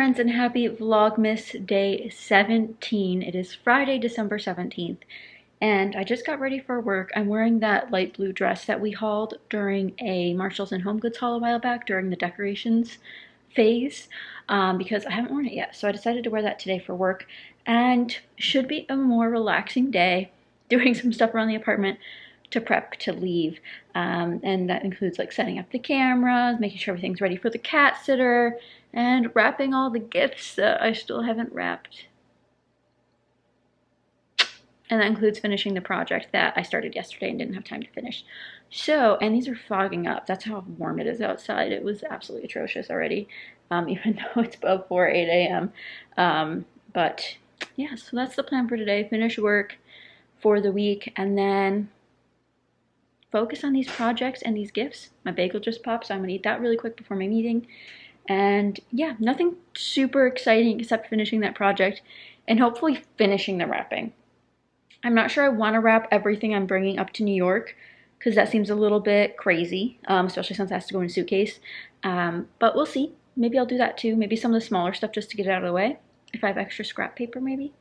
friends, and happy Vlogmas day 17. It is Friday, December 17th, and I just got ready for work. I'm wearing that light blue dress that we hauled during a Marshalls and Home Goods haul a while back during the decorations phase because I haven't worn it yet. So I decided to wear that today for work, and should be a more relaxing day, doing some stuff around the apartment to prep to leave. And that includes like setting up the cameras, making sure everything's ready for the cat sitter, and wrapping all the gifts that I still haven't wrapped. And that includes finishing the project that I started yesterday and didn't have time to finish. So, and these are fogging up. That's how warm it is outside. It was absolutely atrocious already, even though it's before 8 a.m. But yeah, so that's the plan for today. Finish work for the week and then focus on these projects and these gifts. My bagel just popped, so I'm gonna eat that really quick before my meeting. And yeah, nothing super exciting except finishing that project and hopefully finishing the wrapping. I'm not sure I want to wrap everything I'm bringing up to New York because that seems a little bit crazy, especially since it has to go in a suitcase. But we'll see. Maybe I'll do that too. Maybe some of the smaller stuff just to get it out of the way. If I have extra scrap paper, maybe.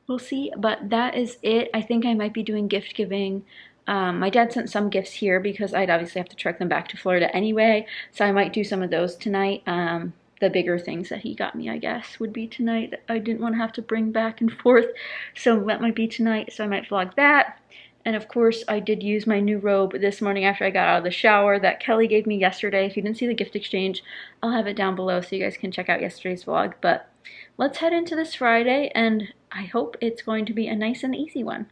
We'll see. But that is it. I think I might be doing gift giving. My dad sent some gifts here because I'd obviously have to truck them back to Florida anyway, so I might do some of those tonight. The bigger things that he got me, I guess, would be tonight. I didn't want to have to bring back and forth, so that might be tonight, so I might vlog that. And of course, I did use my new robe this morning after I got out of the shower that Kelly gave me yesterday. If you didn't see the gift exchange, I'll have it down below so you guys can check out yesterday's vlog. But let's head into this Friday, and I hope it's going to be a nice and easy one.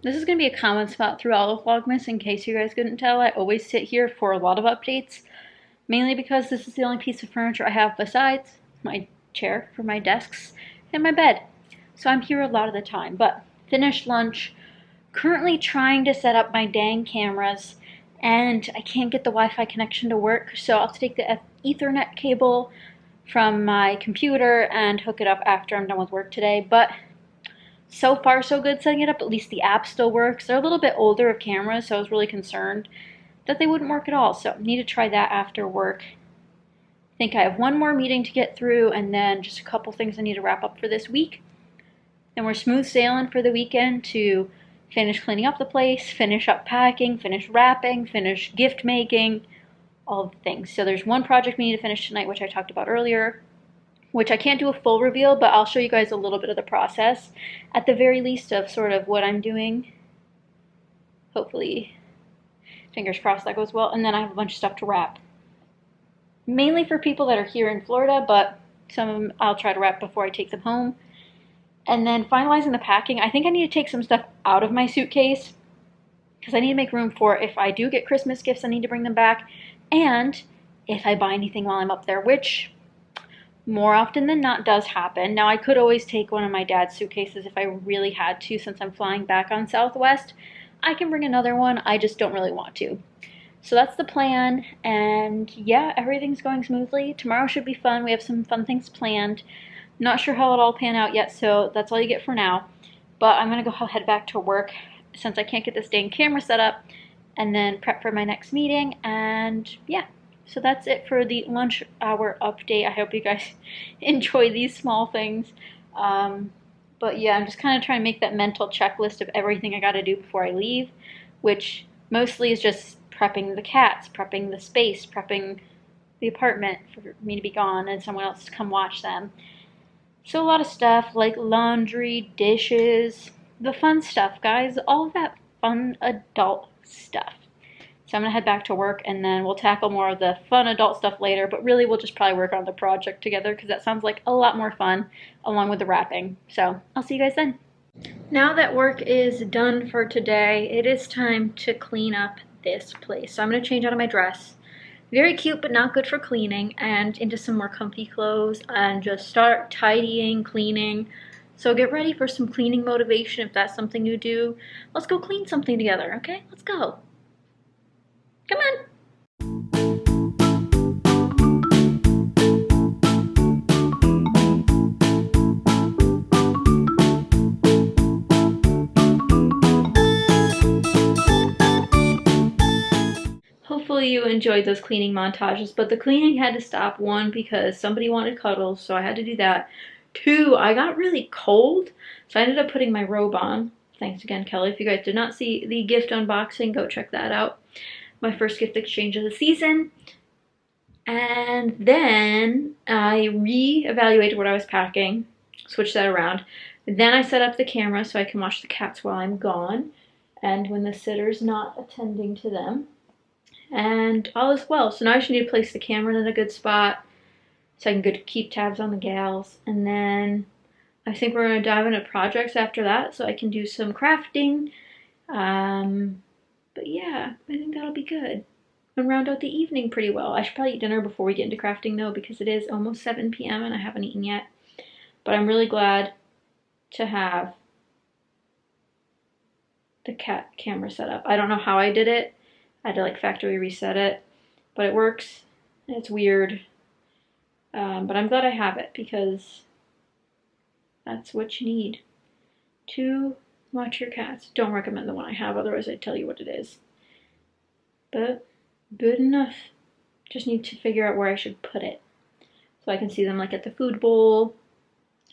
This is going to be a common spot through all of Vlogmas, in case you guys couldn't tell. I always sit here for a lot of updates, mainly because this is the only piece of furniture I have besides my chair for my desks and my bed. So I'm here a lot of the time, but finished lunch, currently trying to set up my dang cameras, and I can't get the Wi-Fi connection to work, so I'll have to take the Ethernet cable from my computer and hook it up after I'm done with work today. But so far, so good setting it up. At least the app still works. They're a little bit older of cameras, so I was really concerned that they wouldn't work at all. So I need to try that after work. I think I have one more meeting to get through, and then just a couple things I need to wrap up for this week. Then we're smooth sailing for the weekend to finish cleaning up the place, finish up packing, finish wrapping, finish gift making, all of the things. So there's one project we need to finish tonight, which I talked about earlier, which I can't do a full reveal, but I'll show you guys a little bit of the process, at the very least, of sort of what I'm doing. Hopefully, fingers crossed that goes well. And then I have a bunch of stuff to wrap. Mainly for people that are here in Florida, but some of them I'll try to wrap before I take them home. And then finalizing the packing. I think I need to take some stuff out of my suitcase, because I need to make room for if I do get Christmas gifts, I need to bring them back. And if I buy anything while I'm up there, which more often than not does happen. Now, I could always take one of my dad's suitcases if I really had to, since I'm flying back on Southwest. I can bring another one, I just don't really want to. So that's the plan, and yeah, everything's going smoothly. Tomorrow should be fun. We have some fun things planned. Not sure how it'll all pan out yet, so that's all you get for now. But I'm gonna go head back to work since I can't get this dang camera set up, and then prep for my next meeting, and yeah. So that's it for the lunch hour update. I hope you guys enjoy these small things. But yeah, I'm just kind of trying to make that mental checklist of everything I got to do before I leave, which mostly is just prepping the cats, prepping the space, prepping the apartment for me to be gone and someone else to come watch them. So a lot of stuff like laundry, dishes, the fun stuff, guys, all of that fun adult stuff. So I'm going to head back to work, and then we'll tackle more of the fun adult stuff later, but really we'll just probably work on the project together because that sounds like a lot more fun along with the wrapping. So I'll see you guys then. Now that work is done for today, it is time to clean up this place. So I'm going to change out of my dress. Very cute, but not good for cleaning, and into some more comfy clothes and just start tidying, cleaning. So get ready for some cleaning motivation if that's something you do. Let's go clean something together, okay? Let's go. Come on. Hopefully you enjoyed those cleaning montages, but the cleaning had to stop. One, because somebody wanted cuddles, so I had to do that. Two, I got really cold, so I ended up putting my robe on. Thanks again, Kelly. If you guys did not see the gift unboxing, go check that out. My first gift exchange of the season. And then I re-evaluated what I was packing, switched that around. Then I set up the camera so I can watch the cats while I'm gone and when the sitter's not attending to them. And all is well. So now I just need to place the camera in a good spot so I can keep tabs on the gals. And then I think we're going to dive into projects after that so I can do some crafting. But yeah, I think that'll be good. And round out the evening pretty well. I should probably eat dinner before we get into crafting though, because it is almost 7 p.m. and I haven't eaten yet. But I'm really glad to have the cat camera set up. I don't know how I did it. I had to like factory reset it, but it works. It's weird, but I'm glad I have it because that's what you need to watch your cats. Don't recommend the one I have, otherwise I'd tell you what it is. But good enough. Just need to figure out where I should put it so I can see them like at the food bowl,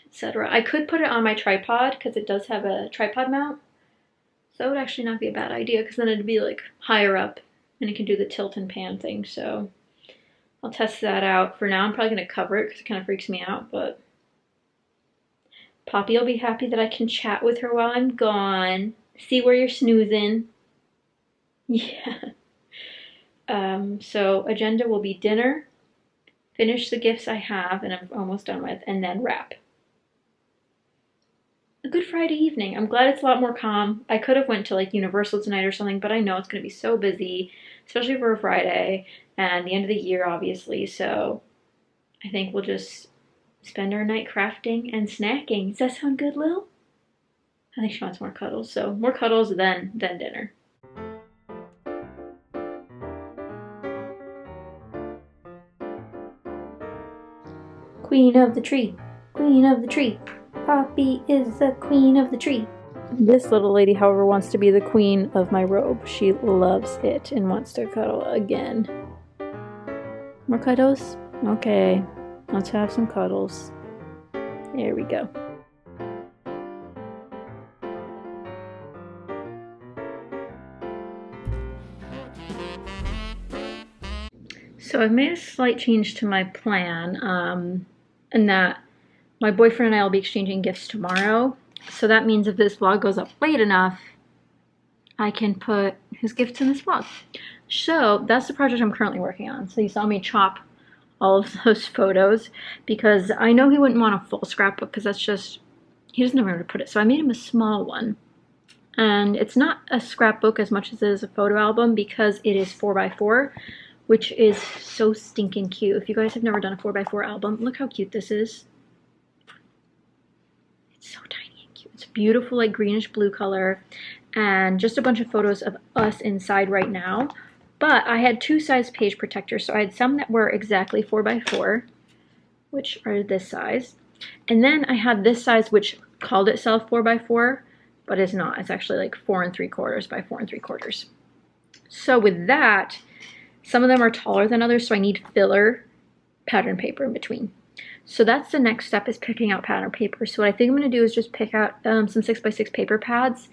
etc. I could put it on my tripod because it does have a tripod mount. So that would actually not be a bad idea because then it'd be like higher up and it can do the tilt and pan thing. So I'll test that out. For now, I'm probably going to cover it because it kind of freaks me out. But Poppy will be happy that I can chat with her while I'm gone. See where you're snoozing. Yeah. So agenda will be dinner, finish the gifts I have and I'm almost done with, and then wrap. A good Friday evening. I'm glad it's a lot more calm. I could have went to like Universal tonight or something, but I know it's going to be so busy, especially for a Friday and the end of the year, obviously. So I think we'll just spend our night crafting and snacking. Does that sound good, Lil? I think she wants more cuddles, so more cuddles then dinner. Queen of the tree, queen of the tree. Poppy is the queen of the tree. This little lady, however, wants to be the queen of my robe. She loves it and wants to cuddle again. More cuddles? Okay, let's have some cuddles. There we go. So I've made a slight change to my plan, in that my boyfriend and I will be exchanging gifts tomorrow. So that means if this vlog goes up late enough, I can put his gifts in this vlog. So that's the project I'm currently working on. So you saw me chop all of those photos because I know he wouldn't want a full scrapbook because that's just, he doesn't know where to put it. So I made him a small one. And it's not a scrapbook as much as it is a photo album because it is 4x4, which is so stinking cute. If you guys have never done a 4x4 album, look how cute this is. It's so tiny and cute. It's beautiful, like greenish blue color, and just a bunch of photos of us inside right now. But I had two size page protectors, so I had some that were exactly 4x4, which are this size, and then I had this size which called itself 4x4, but it's not. It's actually like 4 3/4 by 4 3/4. So with that, some of them are taller than others, so I need filler pattern paper in between. So that's the next step, is picking out pattern paper. So what I think I'm going to do is just pick out some 6x6 paper pads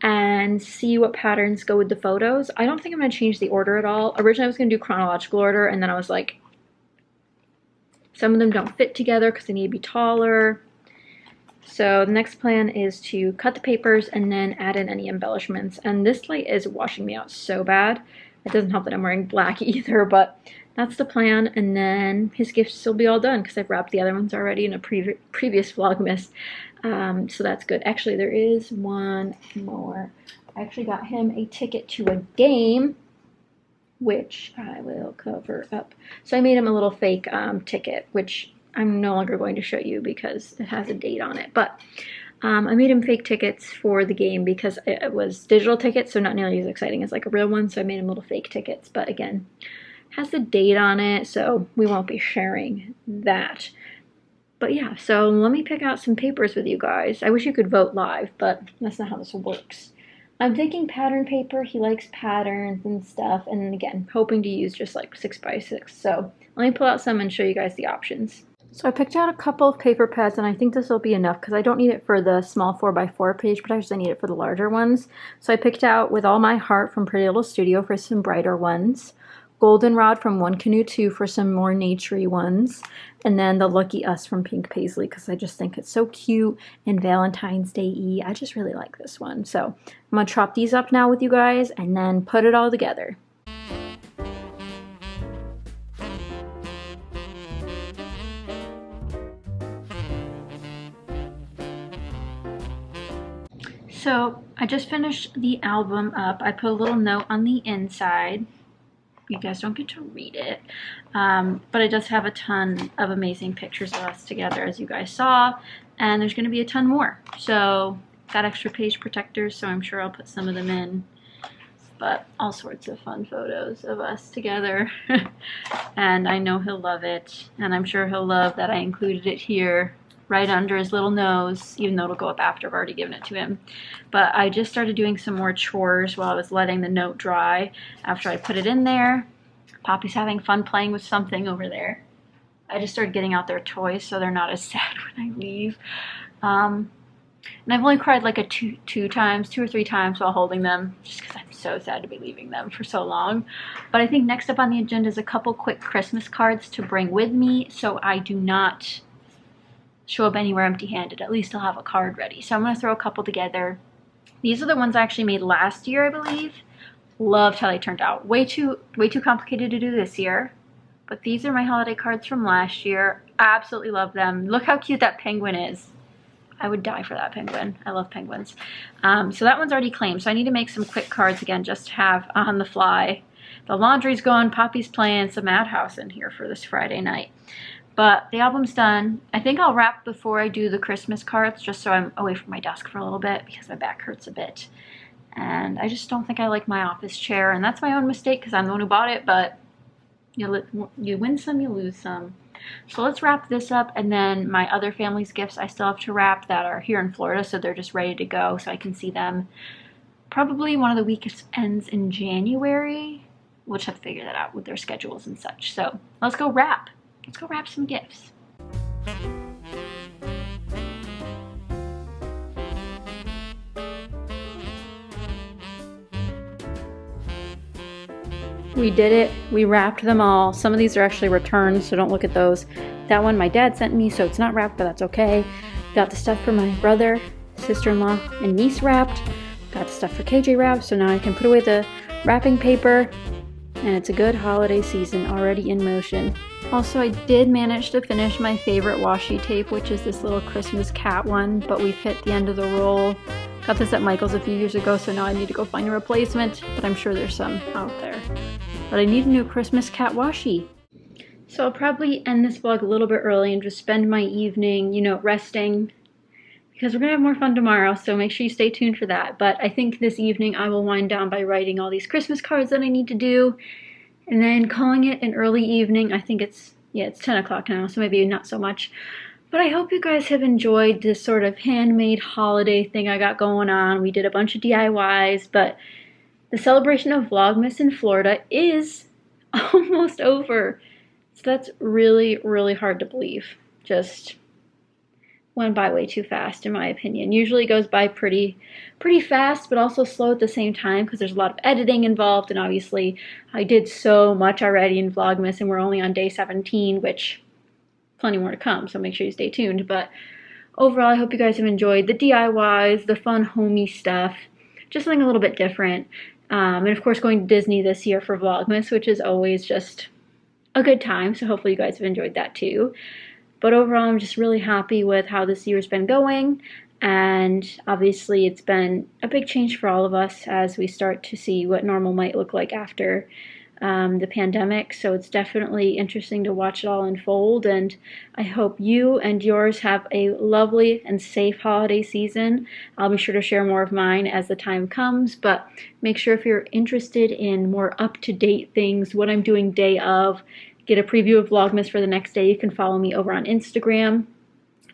and see what patterns go with the photos. I don't think I'm going to change the order at all. Originally I was going to do chronological order, and then I was like, some of them don't fit together because they need to be taller. So the next plan is to cut the papers and then add in any embellishments. And this light is washing me out so bad. It doesn't help that I'm wearing black either, but that's the plan. And then his gifts will be all done because I've wrapped the other ones already in a previous Vlogmas. So that's good. Actually, there is one more. I actually got him a ticket to a game, which I will cover up. So I made him a little fake ticket, which I'm no longer going to show you because it has a date on it. But I made him fake tickets for the game because it was digital tickets, so not nearly as exciting as like a real one. So I made him little fake tickets. But again, it has the date on it, so we won't be sharing that. But yeah, so let me pick out some papers with you guys. I wish you could vote live, but that's not how this works. I'm thinking pattern paper. He likes patterns and stuff. And again, hoping to use just like 6x6. So let me pull out some and show you guys the options. So I picked out a couple of paper pads, and I think this will be enough because I don't need it for the small 4x4 page, but I actually need it for the larger ones. So I picked out With All My Heart from Pretty Little Studio for some brighter ones, Goldenrod from One Canoe 2 for some more naturey ones, and then the Lucky Us from Pink Paisley because I just think it's so cute and Valentine's Day-y. I just really like this one. So I'm going to chop these up now with you guys and then put it all together. So I just finished the album up. I put a little note on the inside. You guys don't get to read it, but it does have a ton of amazing pictures of us together, as you guys saw, and there's going to be a ton more. So got extra page protectors, so I'm sure I'll put some of them in, but all sorts of fun photos of us together. And I know he'll love it, and I'm sure he'll love that I included it here right under his little nose, even though it'll go up after I've already given it to him. But I just started doing some more chores while I was letting the note dry after I put it in there. Poppy's having fun playing with something over there. I just started getting out their toys so they're not as sad when I leave. And I've only cried like two or three times while holding them, just because I'm so sad to be leaving them for so long. But I think next up on the agenda is a couple quick Christmas cards to bring with me so I do not show up anywhere empty-handed. At least I'll have a card ready. So I'm going to throw a couple together. These are the ones I actually made last year, I believe. Loved how they turned out. Way too complicated to do this year. But these are my holiday cards from last year. Absolutely love them. Look how cute that penguin is. I would die for that penguin. I love penguins. So that one's already claimed. So I need to make some quick cards again just to have on the fly. The laundry's going. Poppy's playing some Madhouse in here for this Friday night. But the album's done. I think I'll wrap before I do the Christmas cards just so I'm away from my desk for a little bit because my back hurts a bit. And I just don't think I like my office chair. And that's my own mistake because I'm the one who bought it. But you win some, you lose some. So let's wrap this up. And then my other family's gifts I still have to wrap that are here in Florida. So they're just ready to go so I can see them. Probably one of the weekends ends in January. We'll just have to figure that out with their schedules and such. So let's go wrap. Let's go wrap some gifts. We did it. We wrapped them all. Some of these are actually returned, so don't look at those. That one my dad sent me, so it's not wrapped, but that's okay. Got the stuff for my brother, sister-in-law, and niece wrapped. Got the stuff for KJ wrapped, so now I can put away the wrapping paper. And it's a good holiday season already in motion. Also, I did manage to finish my favorite washi tape, which is this little Christmas cat one, but we've hit the end of the roll. Got this at Michael's a few years ago, so now I need to go find a replacement, but I'm sure there's some out there. But I need a new Christmas cat washi. So I'll probably end this vlog a little bit early and just spend my evening, resting, because we're going to have more fun tomorrow, so make sure you stay tuned for that. But I think this evening I will wind down by writing all these Christmas cards that I need to do, and then calling it an early evening. I think it's 10 o'clock now, so maybe not so much. But I hope you guys have enjoyed this sort of handmade holiday thing I got going on. We did a bunch of DIYs, but the celebration of Vlogmas in Florida is almost over. So that's really, really hard to believe. Just went by way too fast, in my opinion. Usually goes by pretty fast, but also slow at the same time because there's a lot of editing involved, and obviously I did so much already in Vlogmas, and we're only on day 17, which plenty more to come, so make sure you stay tuned. But overall, I hope you guys have enjoyed the DIYs, the fun homey stuff, just something a little bit different. And of course going to Disney this year for Vlogmas, which is always just a good time, so hopefully you guys have enjoyed that too. But overall, I'm just really happy with how this year's been going. And obviously, it's been a big change for all of us as we start to see what normal might look like after the pandemic. So it's definitely interesting to watch it all unfold. And I hope you and yours have a lovely and safe holiday season. I'll be sure to share more of mine as the time comes. But make sure if you're interested in more up-to-date things, what I'm doing day of, get a preview of Vlogmas for the next day, you can follow me over on Instagram.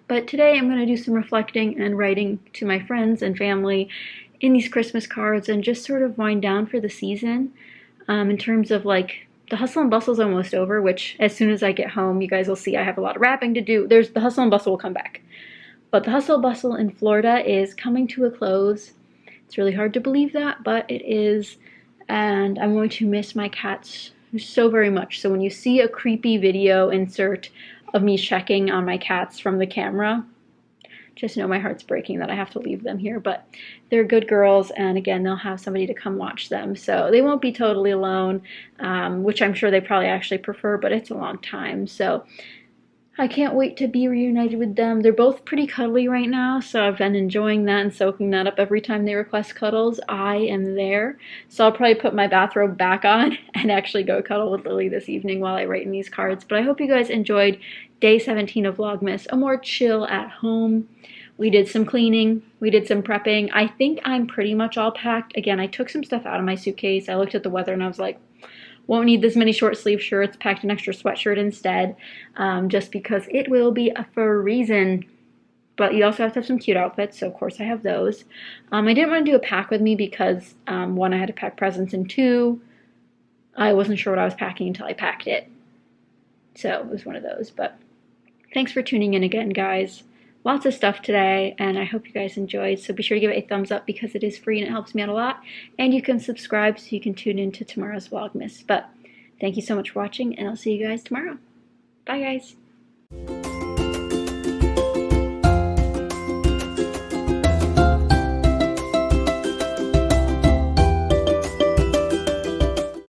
But today I'm going to do some reflecting and writing to my friends and family in these Christmas cards and just sort of wind down for the season. In terms of like the hustle and bustle is almost over, which as soon as I get home, you guys will see I have a lot of wrapping to do. The hustle and bustle will come back. But the hustle and bustle in Florida is coming to a close. It's really hard to believe that, but it is. And I'm going to miss my cats so very much. So when you see a creepy video insert of me checking on my cats from the camera, just know my heart's breaking that I have to leave them here. But they're good girls, and again, they'll have somebody to come watch them. So they won't be totally alone, which I'm sure they probably actually prefer, but it's a long time. So I can't wait to be reunited with them. They're both pretty cuddly right now, so I've been enjoying that and soaking that up every time they request cuddles. I am there. So I'll probably put my bathrobe back on and actually go cuddle with Lily this evening while I write in these cards. But I hope you guys enjoyed day 17 of Vlogmas, a more chill at home. We did some cleaning, we did some prepping. I think I'm pretty much all packed. Again, I took some stuff out of my suitcase. I looked at the weather and I was like, won't need this many short sleeve shirts, packed an extra sweatshirt instead, just because it will be for a reason. But you also have to have some cute outfits, so of course I have those. I didn't want to do a pack with me because, one, I had to pack presents, and two, I wasn't sure what I was packing until I packed it. So it was one of those, but thanks for tuning in again, guys. Lots of stuff today, and I hope you guys enjoyed. So be sure to give it a thumbs up because it is free and it helps me out a lot. And you can subscribe so you can tune into tomorrow's Vlogmas. But thank you so much for watching, and I'll see you guys tomorrow. Bye, guys.